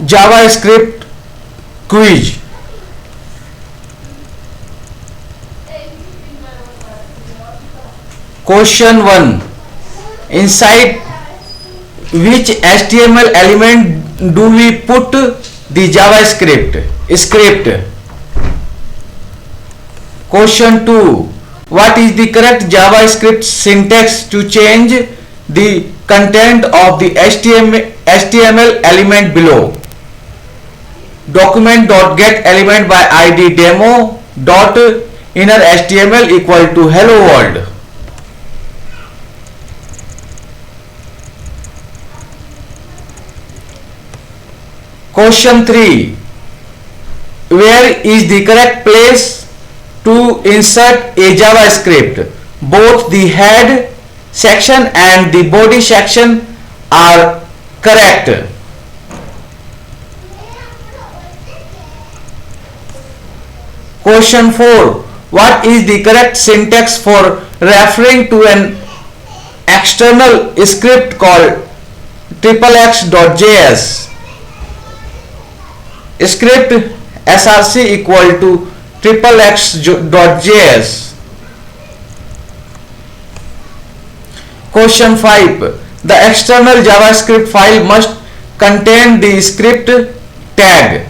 JavaScript quiz. Question 1. Inside which HTML element do we put the JavaScript script? Question 2. What is the correct JavaScript syntax to change the content of the HTML element below? Document.getElement by id demo dot inner HTML equal to hello world. Question 3. Where is the correct place to insert a JavaScript? Both the head section and the body section are correct. Question 4. What is the correct syntax for referring to an external script called XXX.js? Script src equal to XXX.js. Question 5. The external JavaScript file must contain the script tag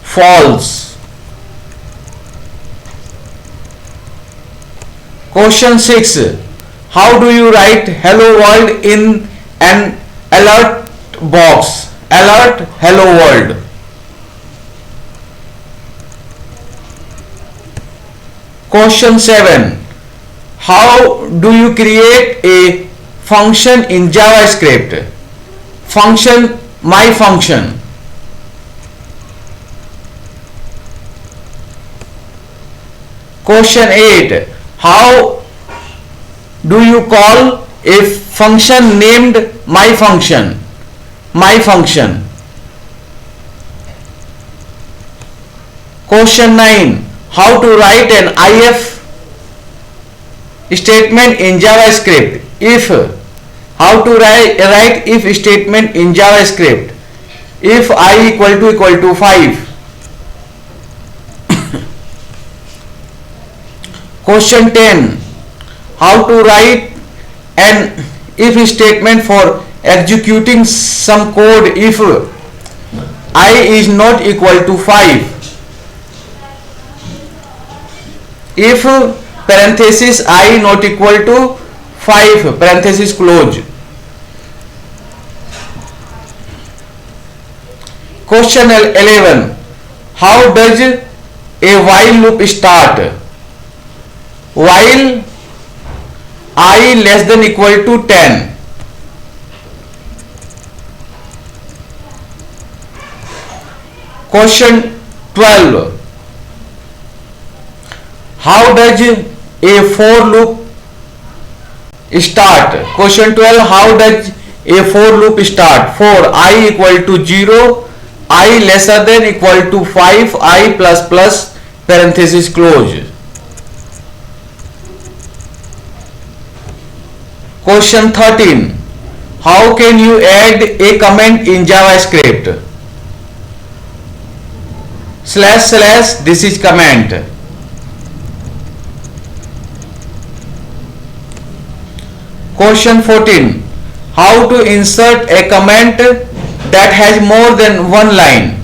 false. Question 6. How do you write hello world in an alert box? Alert hello world. Question 7. How do you create a function in JavaScript? Function my function. Question 8. How do you call a function named my function? My function. Question 9. How to write an if statement in JavaScript? How to write if statement in JavaScript? If I equal to 5. Question 10. How to write an if statement for executing some code if I is not equal to 5. If parenthesis I not equal to 5 parenthesis close. Question 11. How does a while loop start? While I less than equal to 10. Question 12. How does a for loop start? Question 12. How does a for loop start? For I equal to 0, I lesser than equal to 5, I plus plus parenthesis close. Question 13. How can you add a comment in JavaScript? / this is comment. Question 14. How to insert a comment that has more than one line?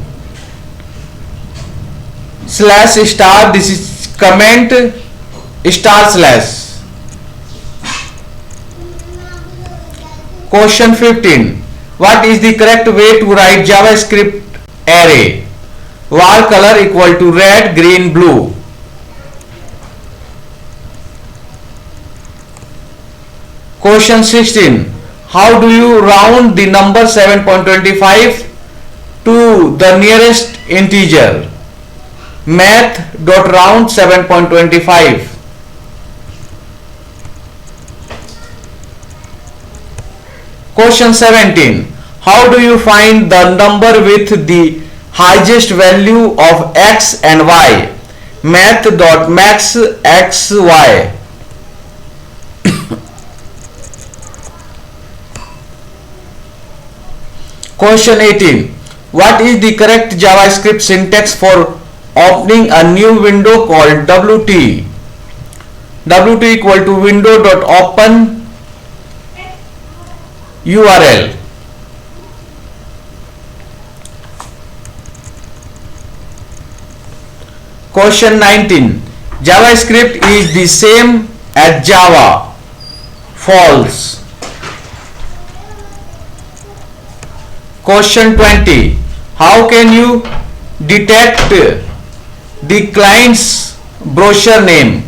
/ this is comment */. Question 15. What is the correct way to write JavaScript array? Var color equal to red, green, blue. Question 16. How do you round the number 7.25 to the nearest integer? Math.round 7.25. Question 17. How do you find the number with the highest value of x and y? math.maxxy. Question 18. What is the correct JavaScript syntax for opening a new window called WT? WT equal to window.open URL. Question 19. JavaScript is the same as Java. False. Question 20. How can you detect the client's browser name?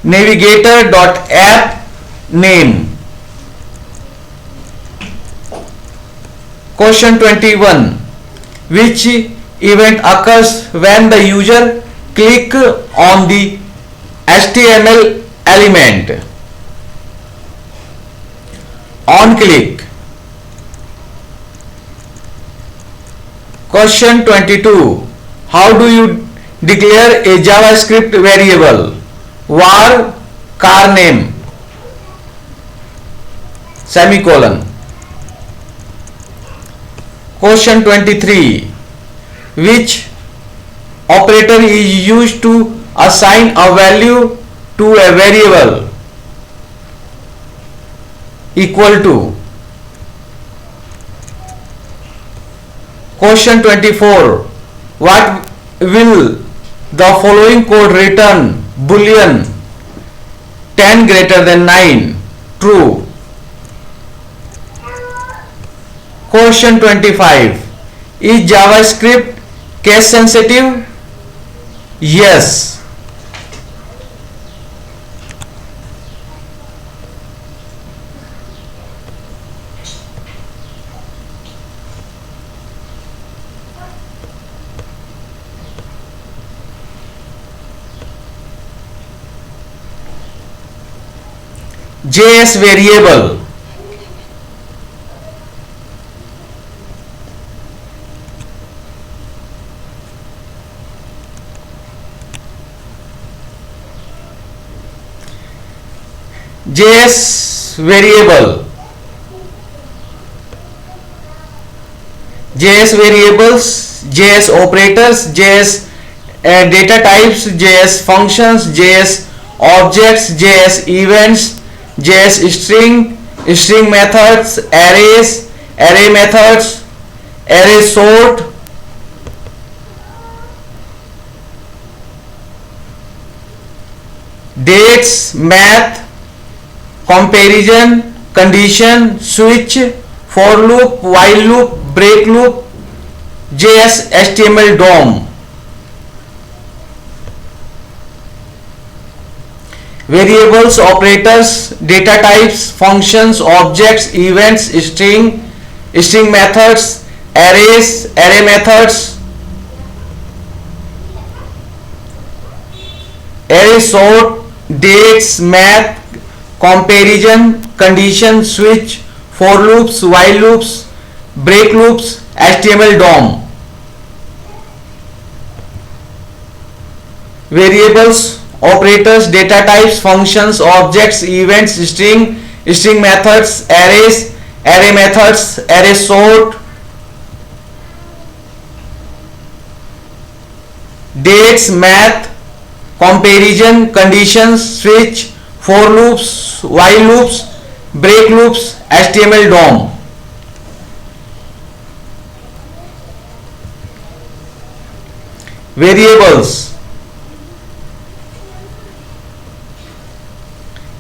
Navigator.app name. Question 21. Which event occurs when the user click on the HTML element? On click. Question 22. How do you declare a JavaScript variable? Var car name semicolon. Question 23. Which operator is used to assign a value to a variable? Equal to. Question 24. What will the following code return? Boolean 10 greater than 9. True. Question 25. Is JavaScript case sensitive? Yes. JS variable. JS variable. JS variables, JS operators, JS data types, JS functions, JS objects, JS events, JS string, string methods, arrays, array methods, array sort, dates, math, comparison, condition, switch, for loop, while loop, break loop, JS HTML DOM. Variables, operators, data types, functions, objects, events, string, string methods, arrays, array methods, array sort, dates, math, comparison, condition, switch, for loops, while loops, break loops, HTML DOM. Variables, operators, data types, functions, objects, events, string methods, arrays, array methods, array sort, dates, math, comparison, conditions, switch, for loops, while loops, break loops, HTML DOM. Variables.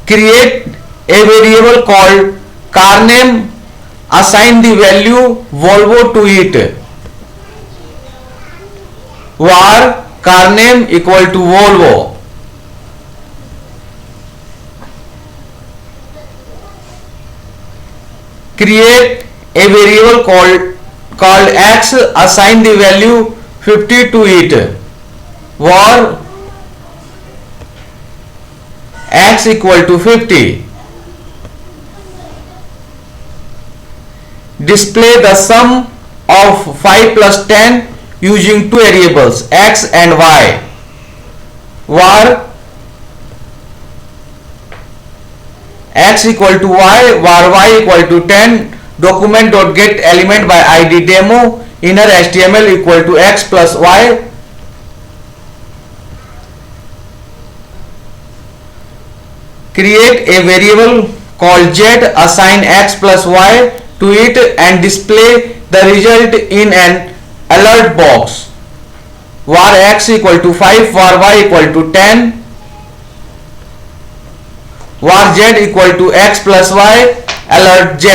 Create a variable called car name, assign the value Volvo to it. Var car name equal to Volvo. Create a variable called x, assign the value 50 to it. Var x equal to 50. Display the sum of 5 plus 10 using two variables x and y. var x equal to y, var y equal to 10, document dot get element by id demo, inner html equal to x plus y. Create a variable called z, assign x plus y to it and display the result in an alert box. Var x equal to 5, var y equal to 10, var z equal to x plus y, alert z.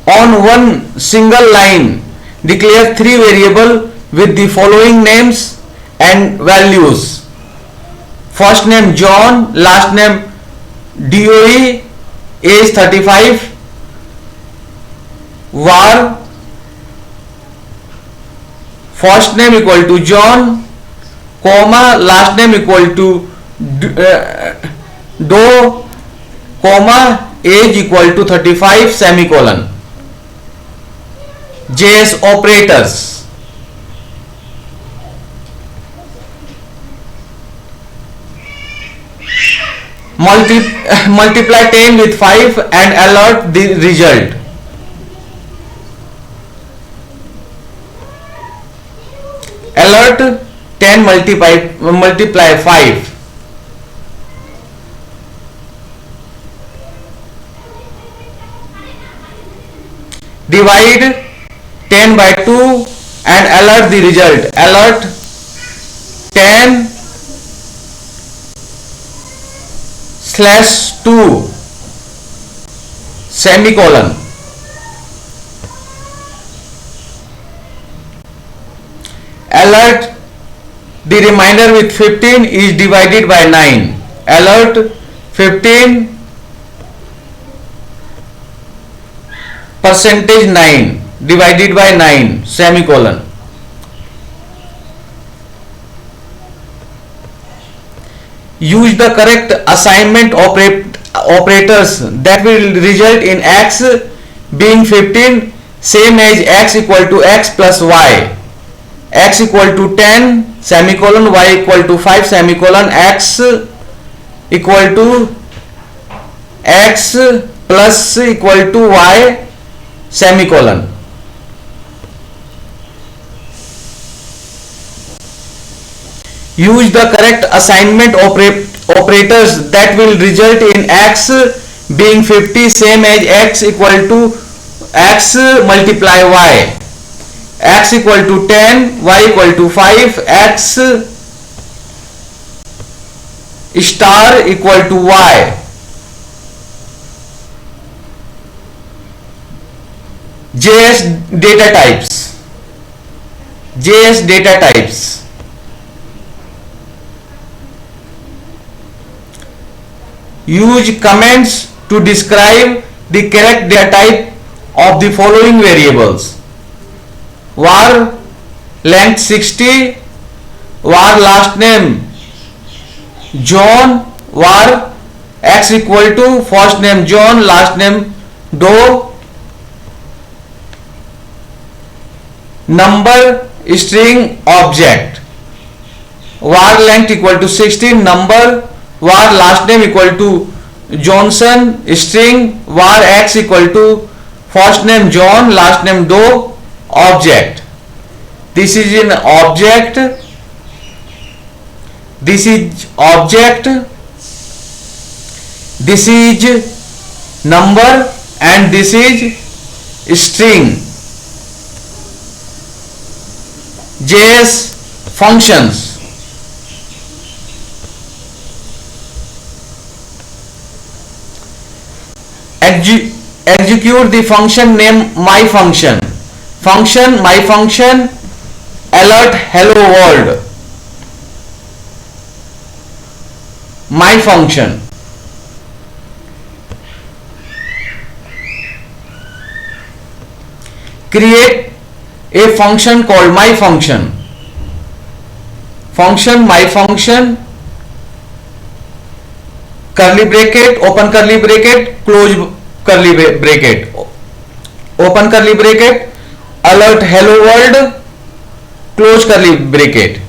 On one single line, declare three variables with the following names and values. First name John, last name DOE, age 35, var first name equal to John, comma, last name equal to Doe, comma, age equal to 35, semicolon. JS operators. Multiply 10 with 5 and alert the result. Alert 10 multiply 5. Divide 10 by 2 and alert the result. Alert 10 / 2, semicolon. Alert the remainder with 15 is divided by 9. Alert 15 percentage 9 divided by 9, semicolon. Use the correct assignment operators that will result in x being 15, same as x equal to x plus y. X equal to 10, semicolon, y equal to 5, semicolon, x equal to x plus equal to y, semicolon. Use the correct assignment operators that will result in x being 50, same as x equal to x multiply y. X equal to 10, y equal to 5, x star equal to y. JS data types. JS data types. Use comments to describe the correct data type of the following variables. Var length 60, var last name John, var x equal to first name John, last name Doe, number string object, var length equal to 16, number, var last name equal to Johnson, string, var x equal to first name John, last name Doe, object. This is an object, this is object, this is number, and this is string. JS functions. Execute the function name my function. Function my function alert hello world. My function. Create a function called my function. Function my function, curly bracket, open curly bracket, close curly bracket, open curly bracket, alert hello world, close curly bracket.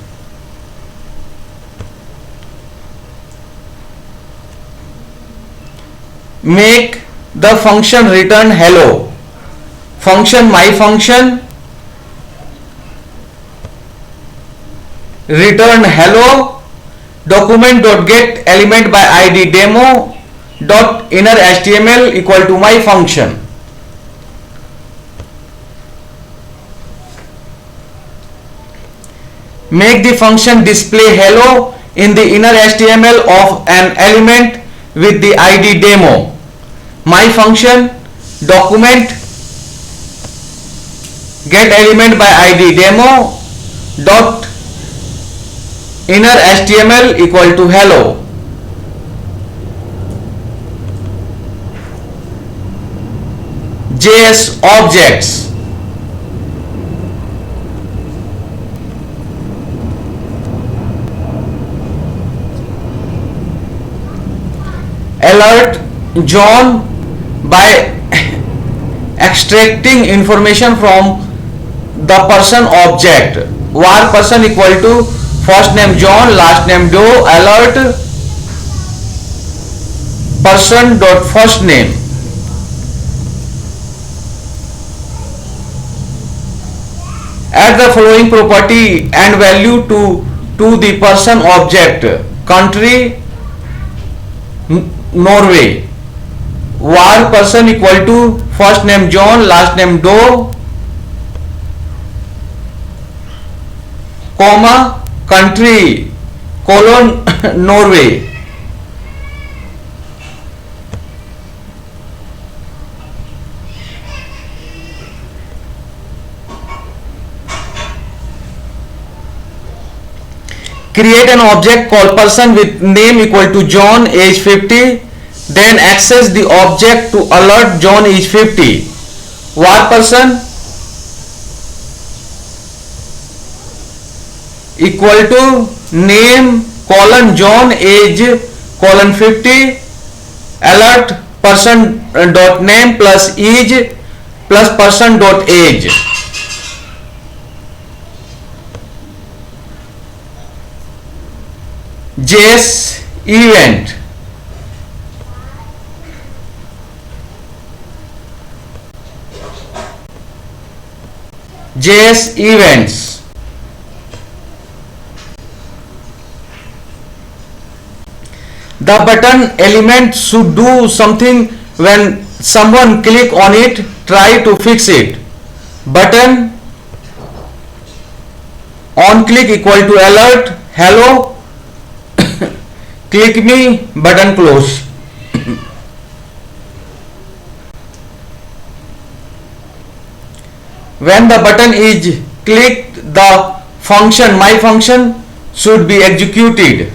Make the function return hello. Function my function return hello document dot get element by id demo dot inner html equal to my function. Make the function display hello in the inner html of an element with the id demo. My function document get element by id demo dot inner html equal to hello. JS objects. Alert John by extracting information from the person object. Var person equal to first name John, last name Doe. Alert person dot first name. Add the following property and value to the person object. Country Norway. Var person equal to first name John, last name Doe, comma country colon Norway. Create an object called person with name equal to John, age 50. Then access the object to alert John is 50. Var person equal to name colon John, age colon 50. Alert person dot name plus age plus person dot age. JS event. JS events. The button element should do something when someone click on it. Try to fix it. Button on click equal to alert hello click me button close. When the button is clicked, the function my function should be executed.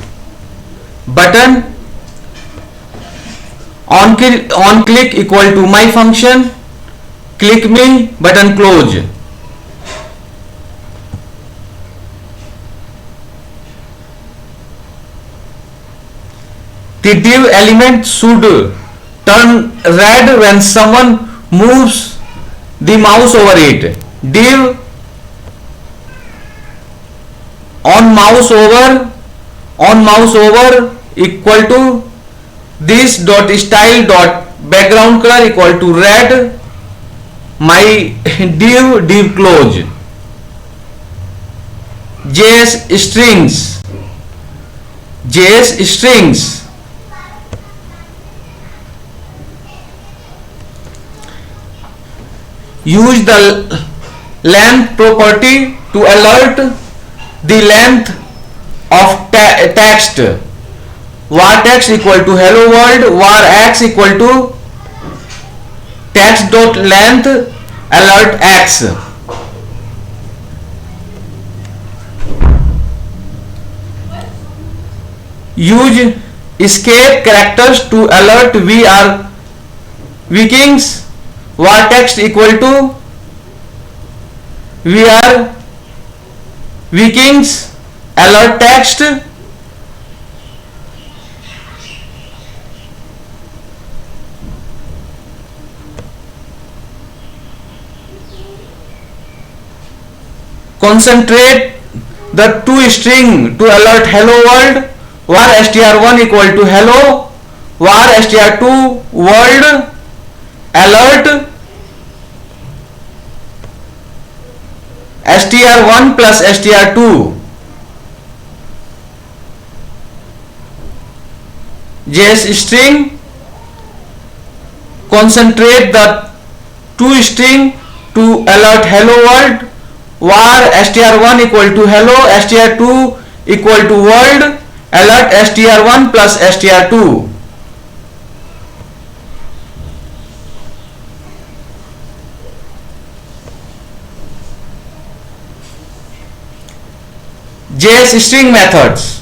Button on click equal to my function click me button close. The div element should turn red when someone moves the mouse over it. Div on mouse over equal to this dot style dot background color equal to red. My div close. JS strings. Use the length property to alert the length of text. Var text equal to hello world. Var x equal to text dot length alert x. Use escape characters to alert we are Vikings. Var text equal to we are Vikings alert text. concentrate the two string to alert hello world var str1 equal to hello var str2 world alert str1 plus str2 js string concentrate the two string to alert hello world var str1 equal to hello str2 equal to world alert str1 plus str2 js string methods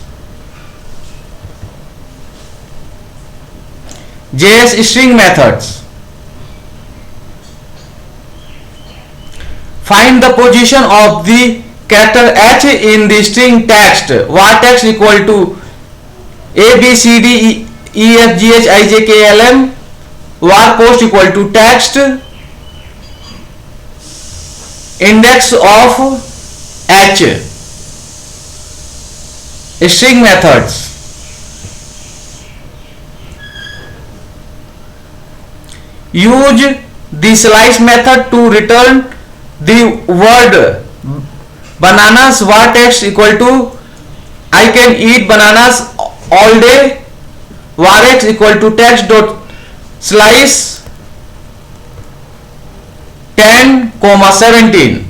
js string methods find the position of the character h in the string text var text equal to a b c d e f g h i j k l m var post equal to text index of h string methods use the slice method to return the word bananas var text equal to I can eat bananas all day var x equal to text dot slice 10,17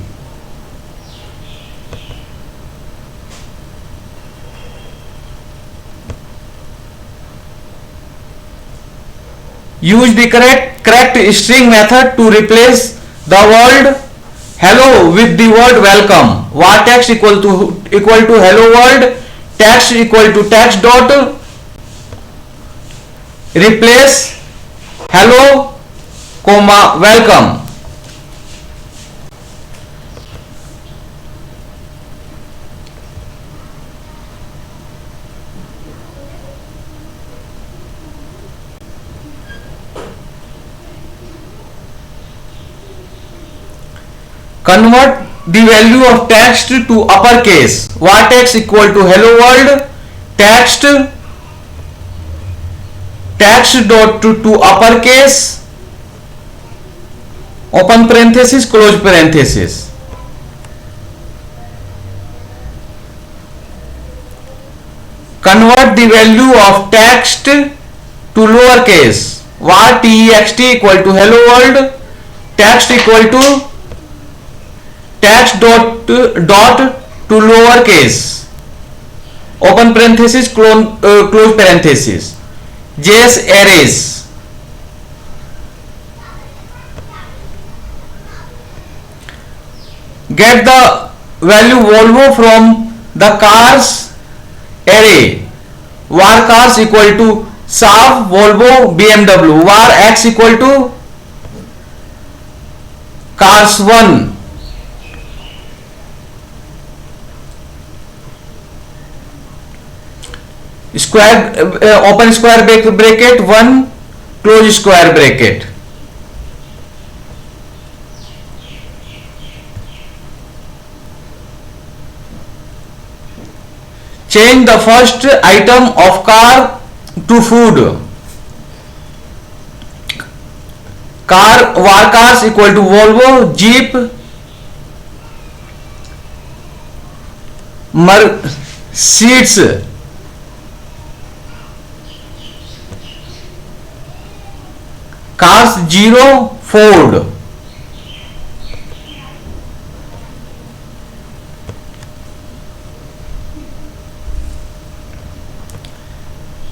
use the correct string method to replace the word hello with the word welcome var text equal to hello world text equal to text dot replace hello comma welcome convert the value of text to uppercase var text equal to hello world text dot to uppercase open parenthesis close parenthesis convert the value of text to lowercase var text equal to hello world text equal to text dot to lowercase open parenthesis close parenthesis js arrays get the value Volvo from the cars array var cars equal to Saab Volvo BMW var x equal to cars 1 square open square bracket 1 close square bracket change the first item of car to food car var cars equal to Volvo Jeep Mercedes cars 0 Ford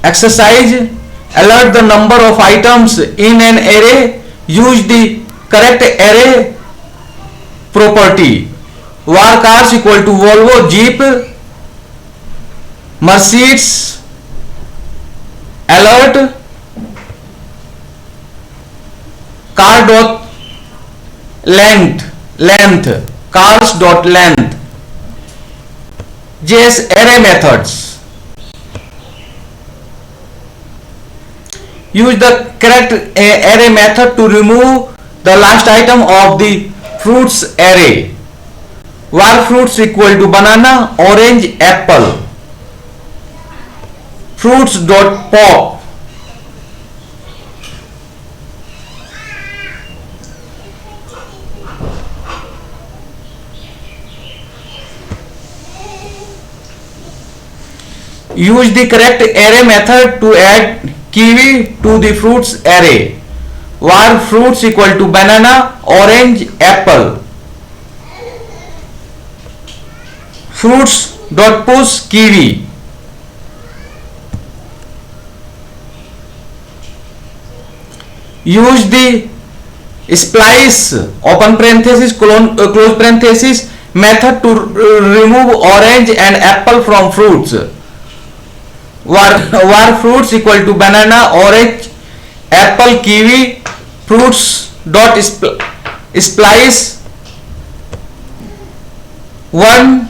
exercise alert the number of items in an array use the correct array property var cars equal to Volvo Jeep Mercedes alert car dot length cars dot length js array methods use the correct array method to remove the last item of the fruits array var fruits equal to banana, orange, apple. Fruits dot pop. Use the correct array method to add kiwi to the fruits array. Var fruits equal to banana, orange, apple. Fruits dot push kiwi. Use the splice open parenthesis close parenthesis method to remove orange and apple from fruits. Var fruits equal to banana, orange, apple, kiwi. Fruits dot splice 1,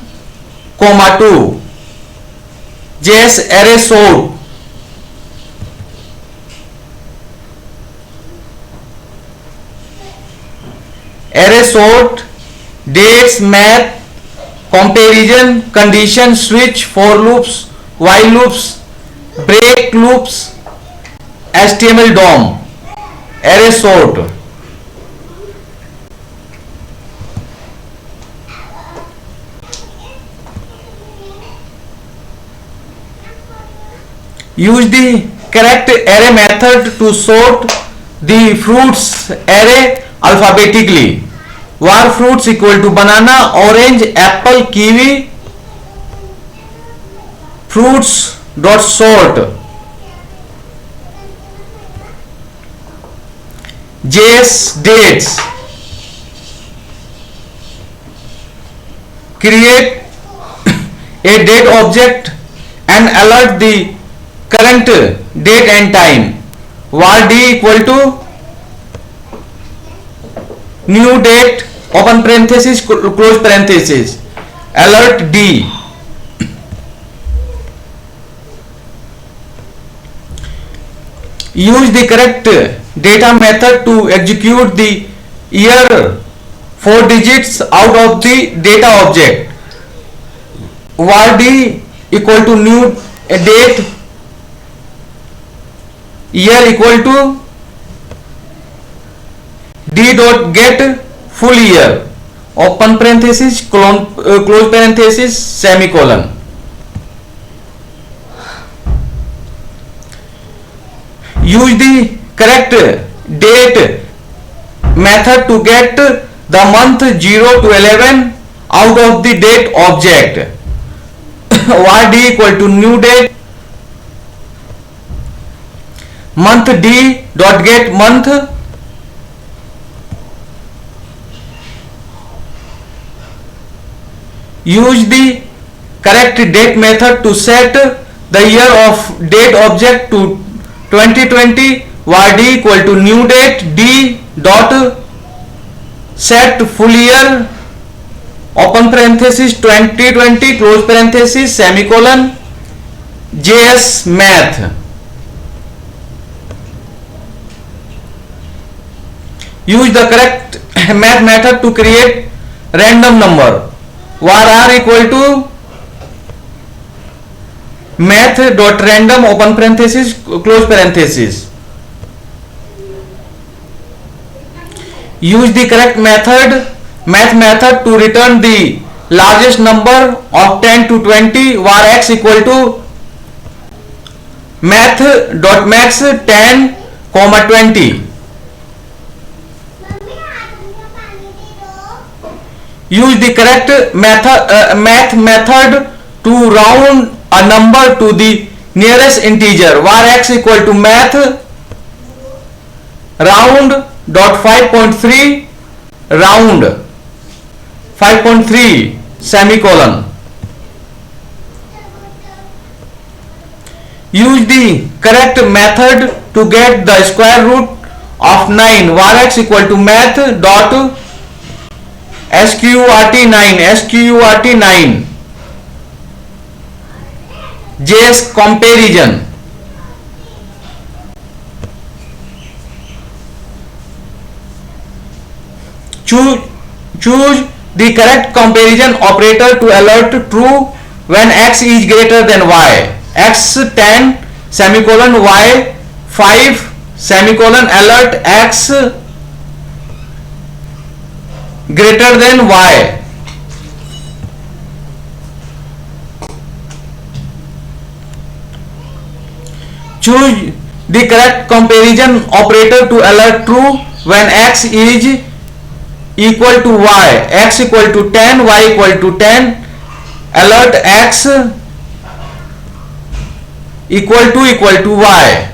2. JS array sort. Array sort, dates, math, comparison, condition, switch, for loops, while loops, break loops, HTML DOM. Array sort. Use the correct array method to sort the fruits array alphabetically. Var fruits equal to banana, orange, apple, kiwi. Fruits dot sort. JS dates. Create a date object and alert the current date and time. Var d equal to new date open parenthesis close parenthesis alert d. Use the correct data method to execute the year 4 digits out of the data object. Var d equal to new date, year equal to d dot get full year open parenthesis close parenthesis semicolon. Use the correct date method to get the month 0 to 11 out of the date object. Var d equal to new date, month d dot get month, use the correct date method to set the year of date object to 2020. Var d equal to new date d dot set full year open parenthesis 2020 close parenthesis semicolon. JS math. Use the correct math method to create random number. Var r equal to math dot random open parenthesis close parenthesis. Use the correct math method to return the largest number of 10 to 20. Var x equal to math dot max 10, 20. Use the correct math method to round a number to the nearest integer. Var x equal to math round dot 5.3 round 5.3 semicolon. Use the correct method to get the square root of 9. Var x equal to math dot sqrt 9 JS comparison. Choose the correct comparison operator to alert true when x is greater than y. X 10 semicolon y 5 semicolon alert x greater than y. Choose the correct comparison operator to alert true when x is equal to y. X equal to 10, y equal to 10, alert x equal to y.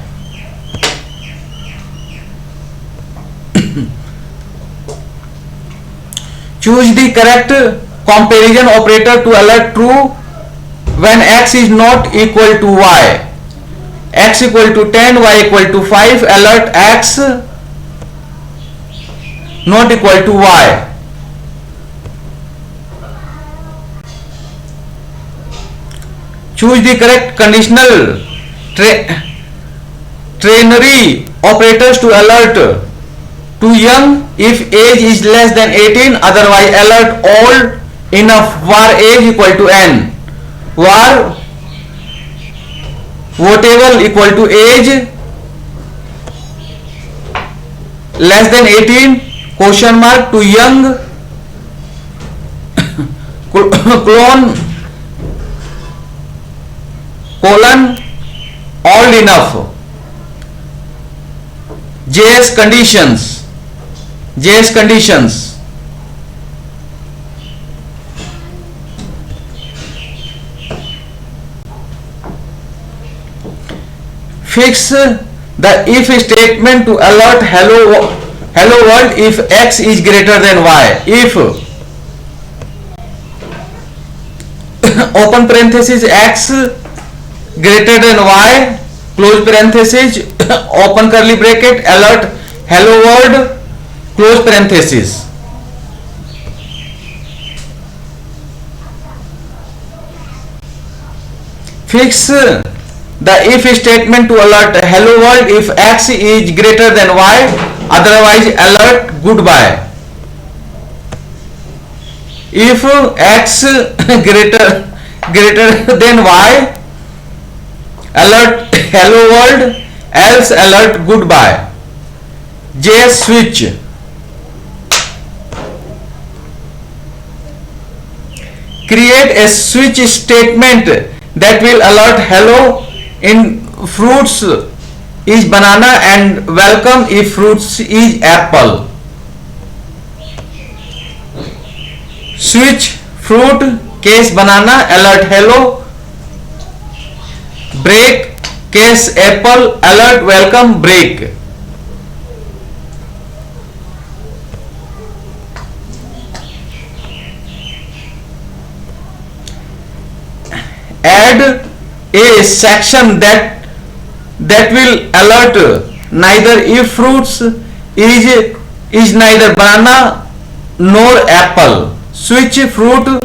Choose the correct comparison operator to alert true when x is not equal to y. X equal to 10, y equal to 5, alert x not equal to y. Choose the correct conditional ternary operators to alert too young if age is less than 18, otherwise alert old enough var age equal to n, var whatever equal to age less than 18 question mark to young clone colon old enough. JS conditions fix the if statement to alert hello world if x is greater than y. If open parenthesis x greater than y close parenthesis open curly bracket alert hello world close parenthesis. Fix the if statement to alert hello world if x is greater than y, otherwise alert goodbye. If x greater than y, alert hello world, else alert goodbye. JS switch create a switch statement that will alert hello in fruits is banana and welcome if fruits is apple. Switch fruit case banana alert hello, break case apple alert welcome break. Add a section that will alert neither if fruits is neither banana nor apple. Switch fruit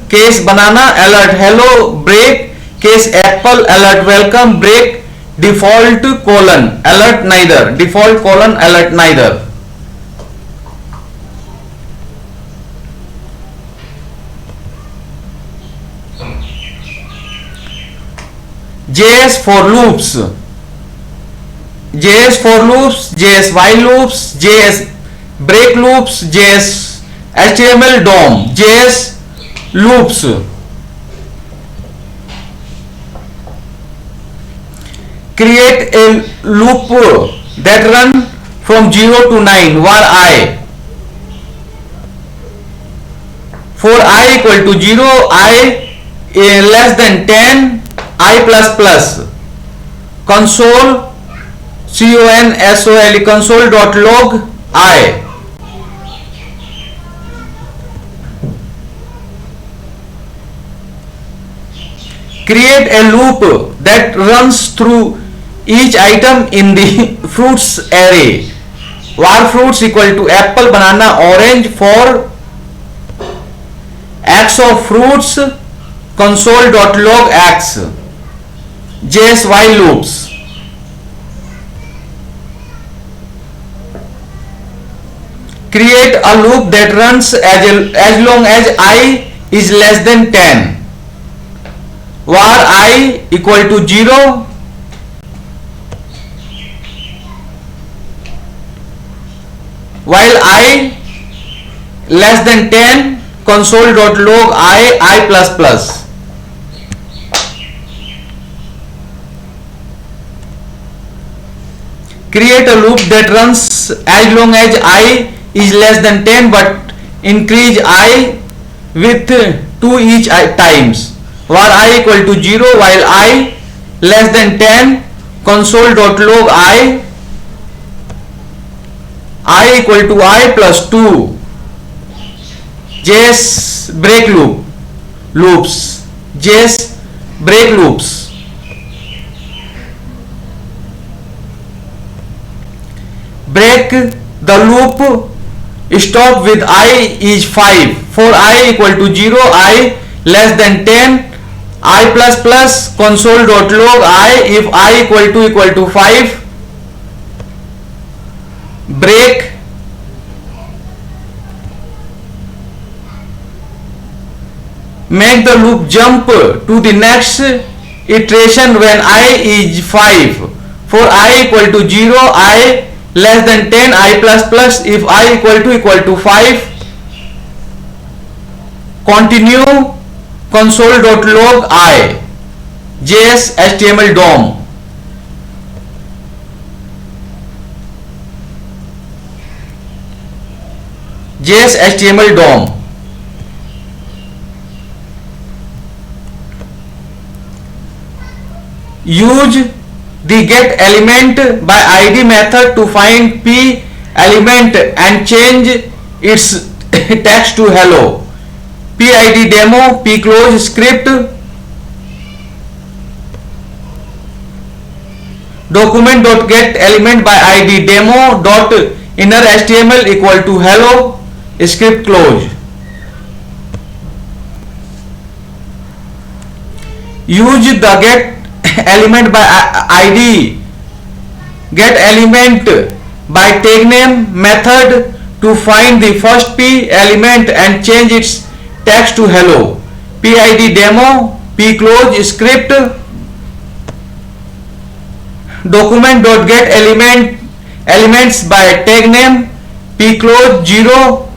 case banana alert hello, break case apple alert welcome break default colon alert neither, default colon alert neither. JS for loops, JS while loops, JS break loops, JS HTML DOM, JS loops. Create a loop that run from 0 to 9 var I. For I equal to 0, I less than 10, I plus plus. Console console.log I. Create a loop that runs through each item in the fruits array. Var fruits equal to apple, banana, orange for x of fruits console.log x. JS while loops. create a loop that runs as long as I is less than 10, var I equal to 0 while I less than 10, console.log I plus plus. Create a loop that runs as long as I is less than 10 but increase I with 2 each times, var I equal to 0 while I less than 10, console.log I equal to I plus 2. JS break loops, JS break loops. Break the loop stop with I is 5 for I equal to 0, I less than 10, I plus plus, console.log I if I equal to 5. Break make the loop jump to the next iteration when I is 5 for I equal to 0, I less than 10, I plus plus if I equal to 5. Continue console.log I JS HTML DOM. JS HTML DOM. Use the get element by id method to find p element and change its text to hello. PID demo pclose script document.get element by id demo dot inner html equal to hello script close. Use the get element by id get element by tag name method to find the first p element and change its text to hello. PID demo pclose script document.get elements by tag name pclose 0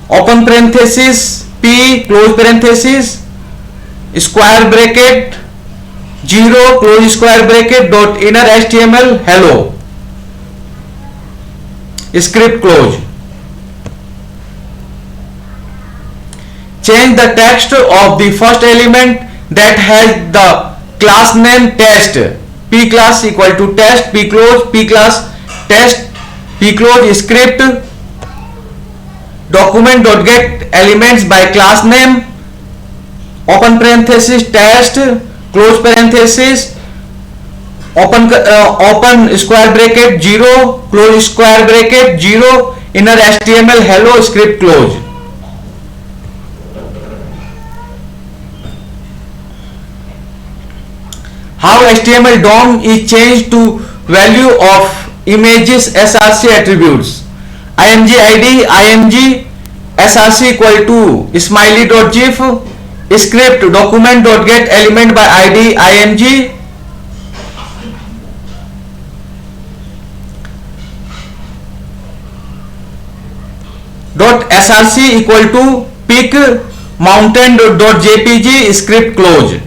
open parenthesis p close parenthesis square bracket 0 close square bracket dot inner html hello script close. Change the text of the first element that has the class name test. P class equal to test p class test p close script document.get elements by class name open parenthesis test close parenthesis open square bracket 0 close square bracket 0 inner html hello script close. How HTML DOM is changed to value of images src attributes. img id img src equal to smiley.gif script document.get element by id img dot src equal to pic mountain.jpg script close.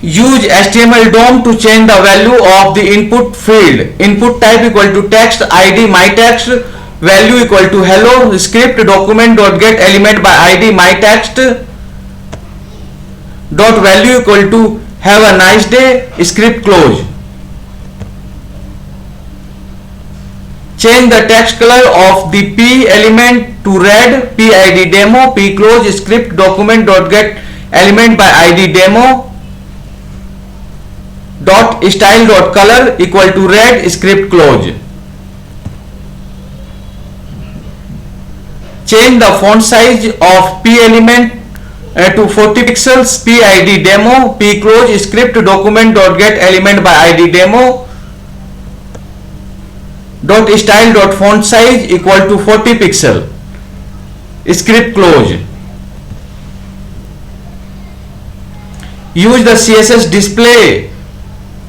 Use HTML DOM to change the value of the input field. Input type equal to text id my text value equal to hello script document.get element by id my text dot value equal to have a nice day script close. Change the text color of the p element to red. PID demo p close script document.get element by id demo dot style dot color equal to red script close. Change the font size of p element to 40 pixels, PID demo, pclose script document dot get element by id demo dot style dot font size equal to 40 pixel, script close. Use the CSS display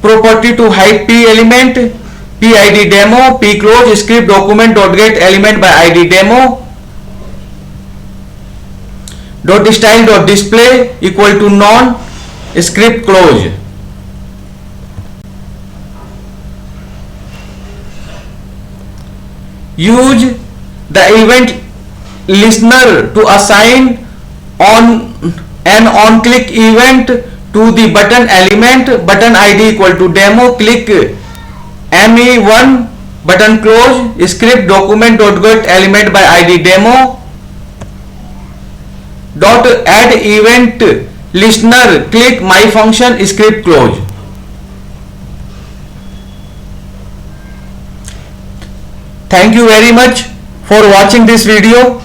property to hide p element, PID demo, pclose script document dot get element by id demo dot style dot display equal to none, script close. Use the event listener to assign on an on click event to the button element, button id equal to demo, click me1 button close, script document dot get element by id demo dot add event listener, click my function, script close. Thank you very much for watching this video.